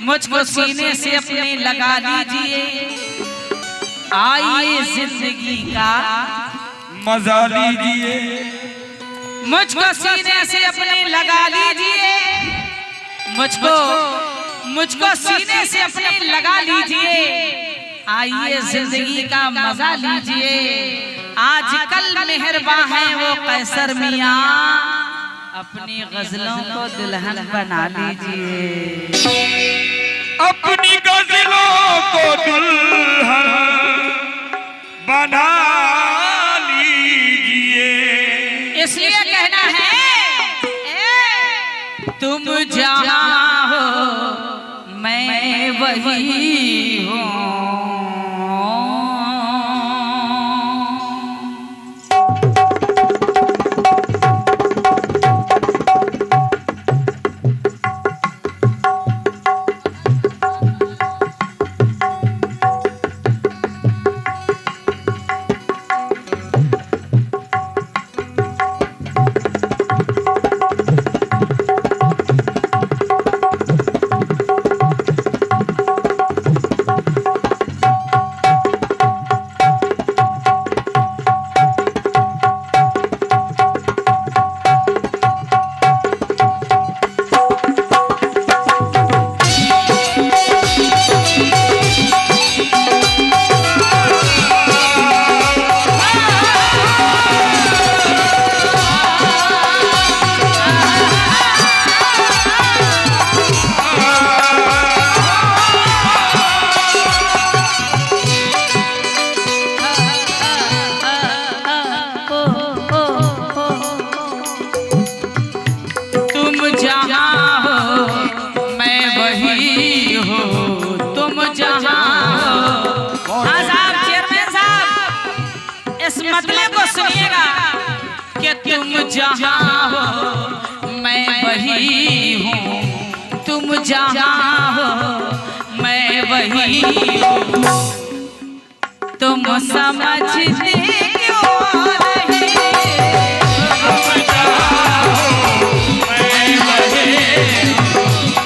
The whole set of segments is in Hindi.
मुझको सीने से अपने लगा लीजिए, आइए जिंदगी का मजा लीजिए। मुझको सीने से अपने लगा लीजिए, मुझको सीने से अपने लगा लीजिए, आइए जिंदगी का मजा लीजिए। आजकल मेहरबान है वो कैसर मियां, अपनी गजलों को दुल्हन बना लीजिए। अपनी गजलों को दुल्हन बना लीजिए। इसलिए कहना है तुम जहां हो मैं वही हूँ। मतले को सुनिएगा कि तुम जहां हो मैं वही हूँ, तुम जहां हो मैं वही हूँ। तुम समझते क्यों नहीं, तुम जहां हो मैं वही हूँ,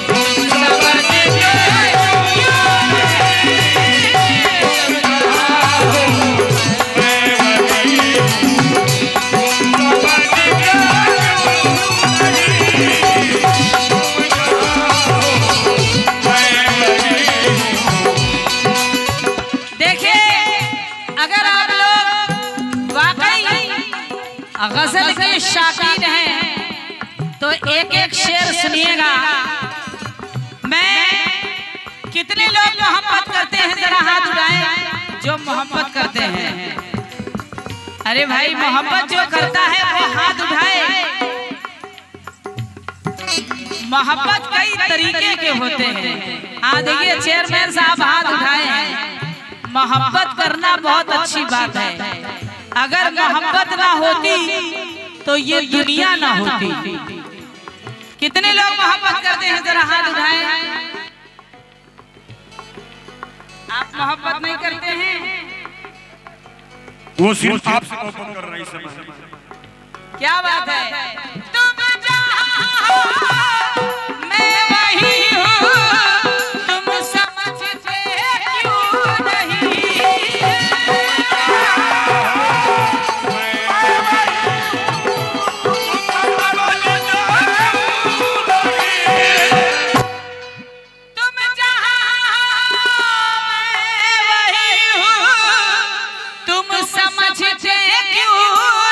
तुम समझते क्यों नहीं, गजल के शौकीन हैं तो एक एक शेर सुनिएगा। मैं कितने लोग मोहब्बत करते हैं, जरा हाथ उठाएं जो मोहब्बत करते हैं। अरे भाई मोहब्बत जो करता है वो हाथ उठाए। मोहब्बत कई तरीके के होते हैं। हाँ देखिए चेयरमैन साहब हाथ उठाए हैं। मोहब्बत करना बहुत अच्छी बात है। अगर मोहब्बत ना होती तो ये दुनिया ना होती। कितने लोग मोहब्बत करते हैं, जरा हाथ उठाएं। आप मोहब्बत नहीं करते हैं? वो सिर्फ आपसे मोहब्बत कर रही है। क्या बात है? तुम जहां हो मैं वही हूँ, तुम समझते क्यों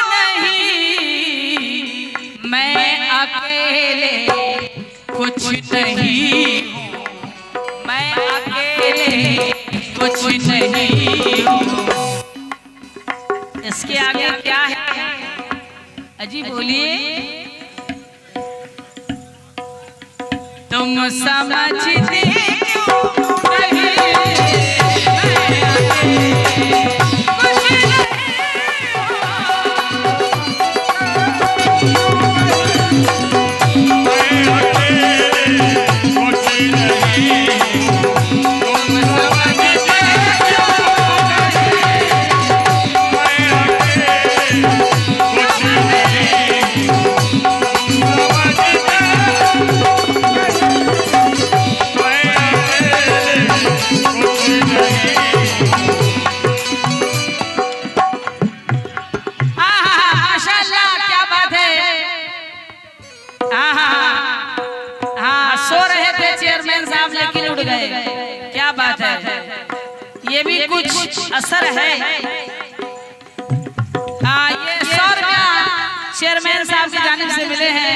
नहीं, कुछ नहीं, मैं अकेले कुछ नहीं हूँ। इसके आगे क्या है अजी बोलिए। तुम समझते क्यों नहीं, सो रहे थे चेयरमैन साहब लेकिन उठ गए। क्या बात है, ये भी कुछ असर है। हाँ, ये 100 रुपया चेयरमैन साहब की जानिब से मिले हैं,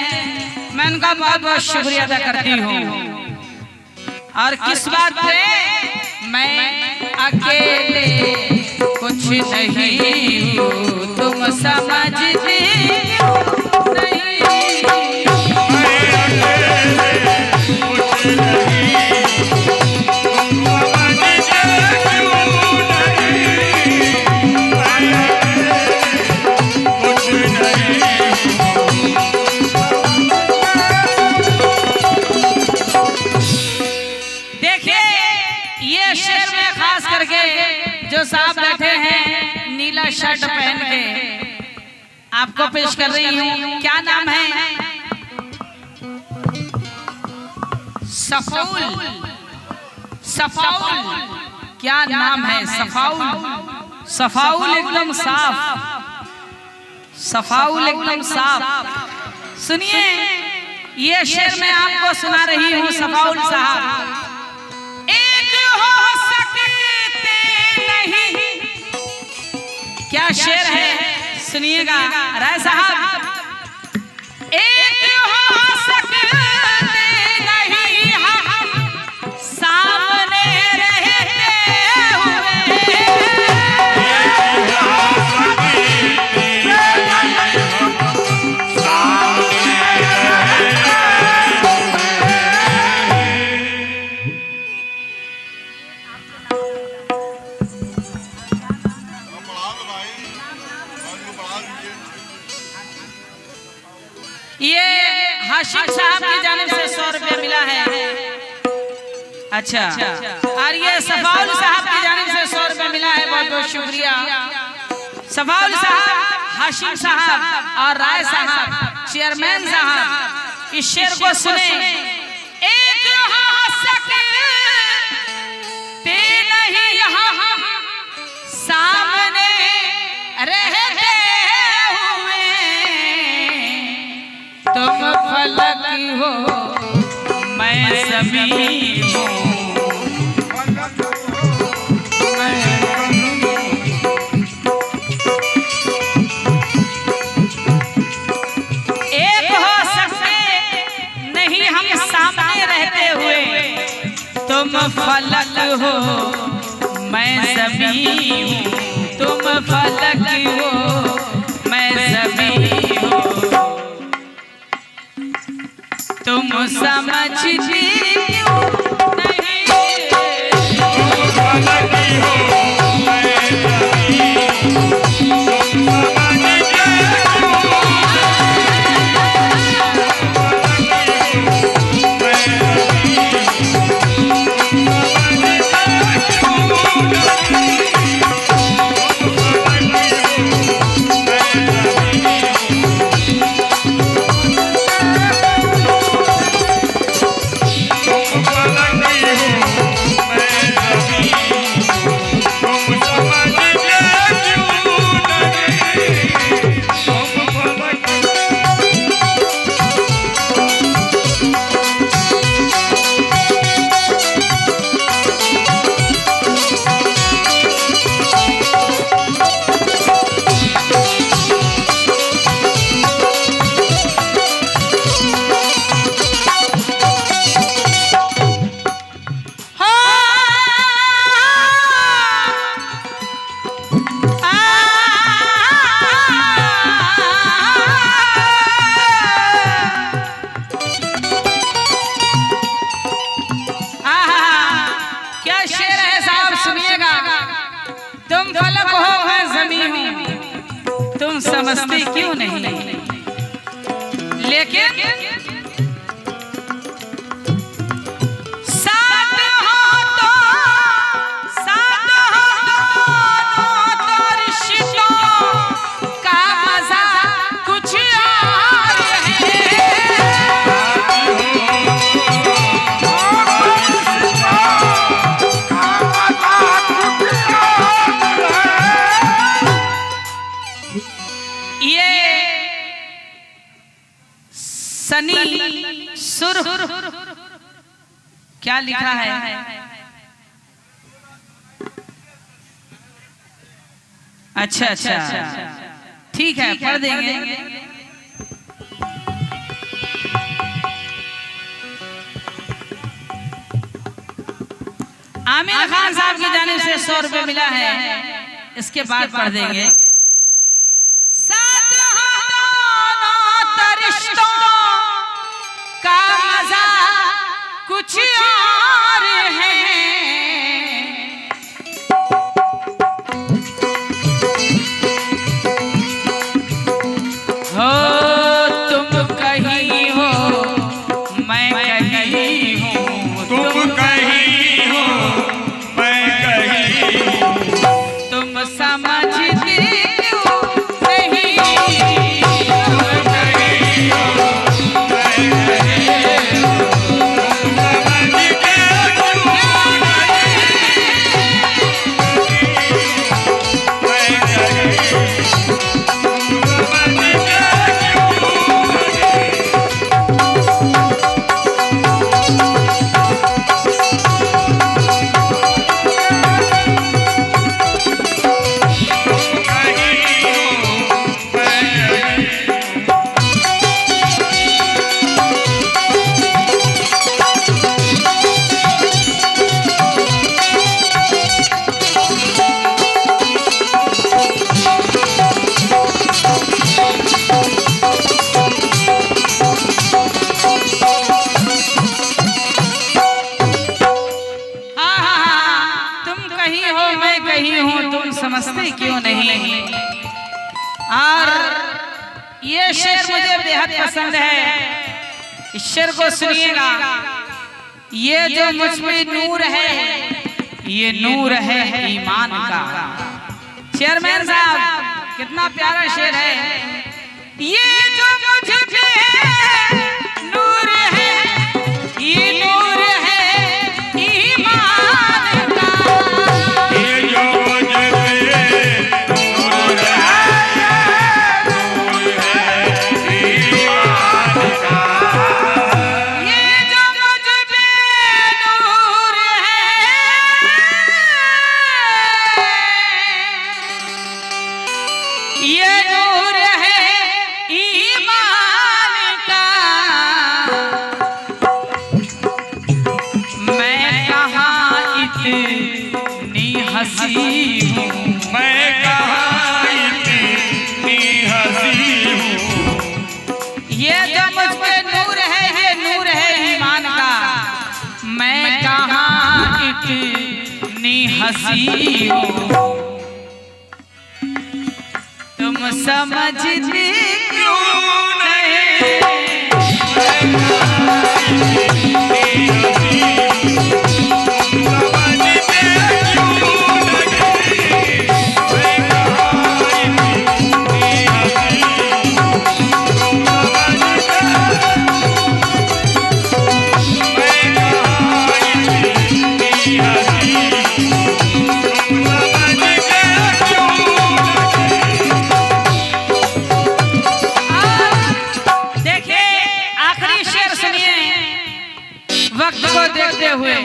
मैं उनका बहुत बहुत शुक्रिया अदा करती हूँ। और किस बात पे, मैं अकेले कुछ नहीं हूँ, तुम समझती जो साहब बैठे हैं नीला शर्ट पहन के, आपको पेश कर रही हूँ। क्या नाम है? सफाउल। सफाउल क्या नाम है? सफाउल। सफाउल एकदम साफ, सफाउल एकदम साफ। सुनिए, ये शेर मैं आपको सुना रही हूँ। सफाउल साहब, क्या शेर है सुनिएगा राय साहब। एक हो सकते नहीं हम सामने रहते हुए, ये हाशिम साहब की जानिब से 100 रुपये मिला है। अच्छा, और ये सफाउल साहब की जानिब से 100 रुपये मिला है, बहुत बहुत शुक्रिया। सफाउल साहब, हाशिम साहब और राय साहब, चेयरमैन साहब, इस शेर को सुने। एक हो सकते नहीं यहाँ सामने रहते हुए, तुम फलक हो मैं ज़मीन हूँ, एक हो सकते नहीं हम सामने रहते हुए, तुम फलक हो मैं ज़मीन हूँ, तुम फलक हो मैं ज़मीन हूँ, तुम समझती नहीं, तुम फलक हो मैं ज़मीन हूँ, तुम समझती क्यों नहीं, लेकिन साथ हो तो रिश्तों का मजा कुछ और है। क्या लिखा है? अच्छा अच्छा ठीक है, पढ़ देंगे। आमिर खान साहब की जानिब से 100 रुपए मिला है, इसके बाद पढ़ देंगे। रिश्तों का मजा कुछ और है, हो तुम कहीं हो मैं कहीं हूँ, तुम कहीं हो मैं कहीं हूँ, तुम समझते क्यों नहीं, समझते क्यों नहीं। और ये शेर मुझे बेहद पसंद है, इस शेर को सुनिएगा। ये जो मुझ में नूर है, ये नूर है ईमान का। चेयरमैन साहब कितना प्यारा शेर है। ये जो मुझ में नूर है, ये नूर है ईमान का। ये जो मुझ में नूर है, नूर है ईमान का। ये जो मुझ में नूर है, ये नूर है ईमान का। मैं कहाँ इतनी हंसी हूँ, मैं कहाँ इतनी हंसी हूँ। ये जो मुझ पे नूर है, ये नूर है ईमान का। मैं कहाँ इतनी हंसी हूँ, तुम समझते क्यों नहीं। वक्त को देखते हुए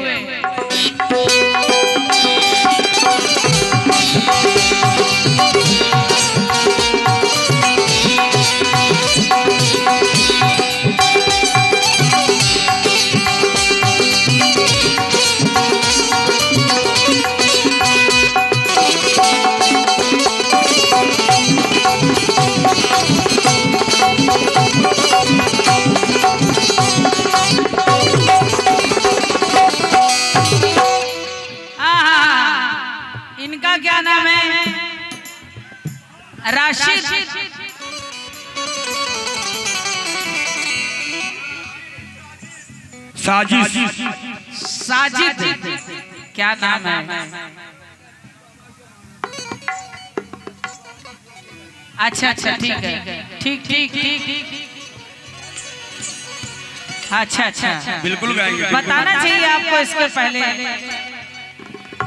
इनका क्या नाम है? राशिद। साजिद। साजिद क्या नाम है? अच्छा अच्छा ठीक है, ठीक ठीक ठीक। अच्छा अच्छा बिल्कुल गाएंगे। बताना चाहिए आपको इसके पहले।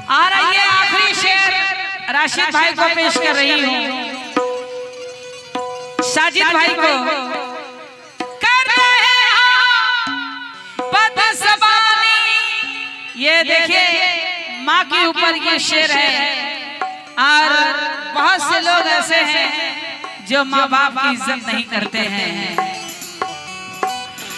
आ रही है आखिरी शेर, राशिद भाई को पेश कर रही हूँ। साजिद भाई को कर रहे हो बदज़बानी, ये देखिए माँ के ऊपर ये शेर है, और बहुत से लोग ऐसे हैं जो माँ बाप की इज्जत नहीं करते हैं।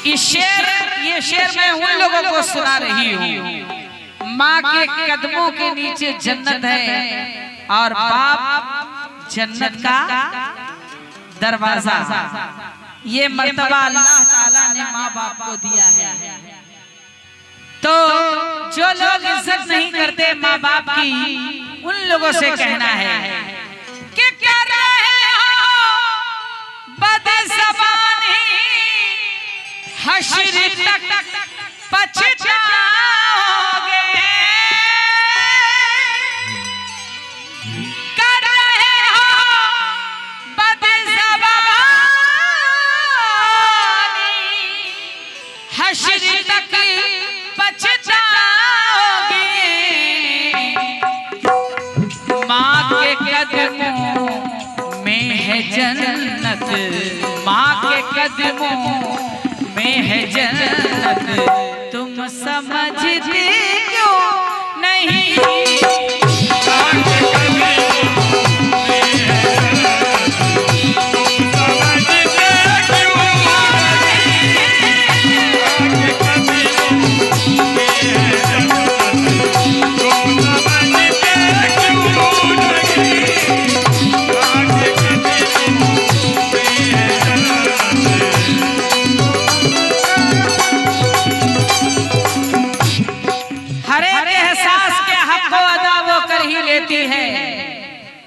ये शेर मैं उन लोगों को सुना रही हूँ। माँ के कदमों के नीचे जन्नत है और बाप जन्नत का दरवाजा। ये मर्तबा अल्लाह ताला ने माँ बाप को दिया है। तो जो लोग इज्जत नहीं करते माँ बाप की, उन लोगों से कहना है कि कर रहे हो बदज़बानी, हश्र तक पछताओगे। कर रहे हो बदज़बानी, हश्र तक पछताओगे। माँ के कदमों में है जन्नत, माँ के कदमों में है जन्नत, तुम समझते क्यों नहीं।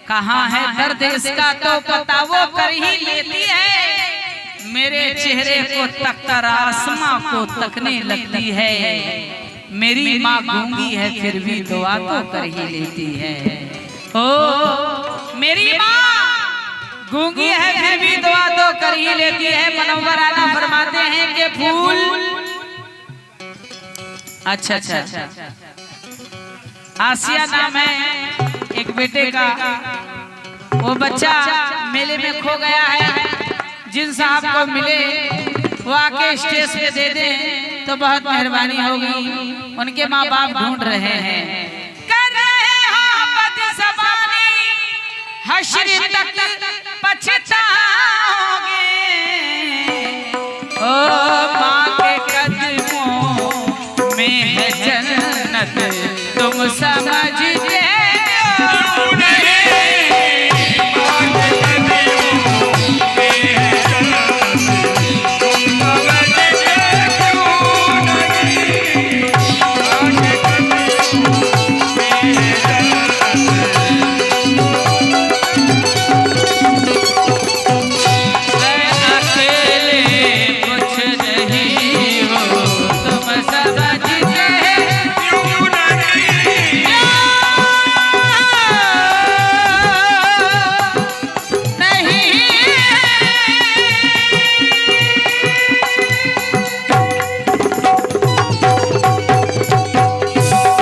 कहाँ है दर्द इसका तो पता वो कर ही लेती है। मेरे चेहरे को तककर आसमां को तकने लगती है। मेरी माँ गूंगी है फिर भी दुआ तो कर ही लेती है। ओ मेरी माँ गूंगी है फिर भी दुआ तो कर ही लेती है। मुनव्वर आला फरमाते हैं कि फूल अच्छा आसिया नाम है एक बेटे का। वो बच्चा मेले में खो गया है। जिन साहब को मिले वो आके स्टेज पे दे दें तो बहुत मेहरबानी होगी। उनके माँ बाप ढूंढ रहे हैं। कर रहे हो बदज़बानी, हश्र तक पछताओगे। ओ माँ के कदमों में है जन्नत, तुम समझ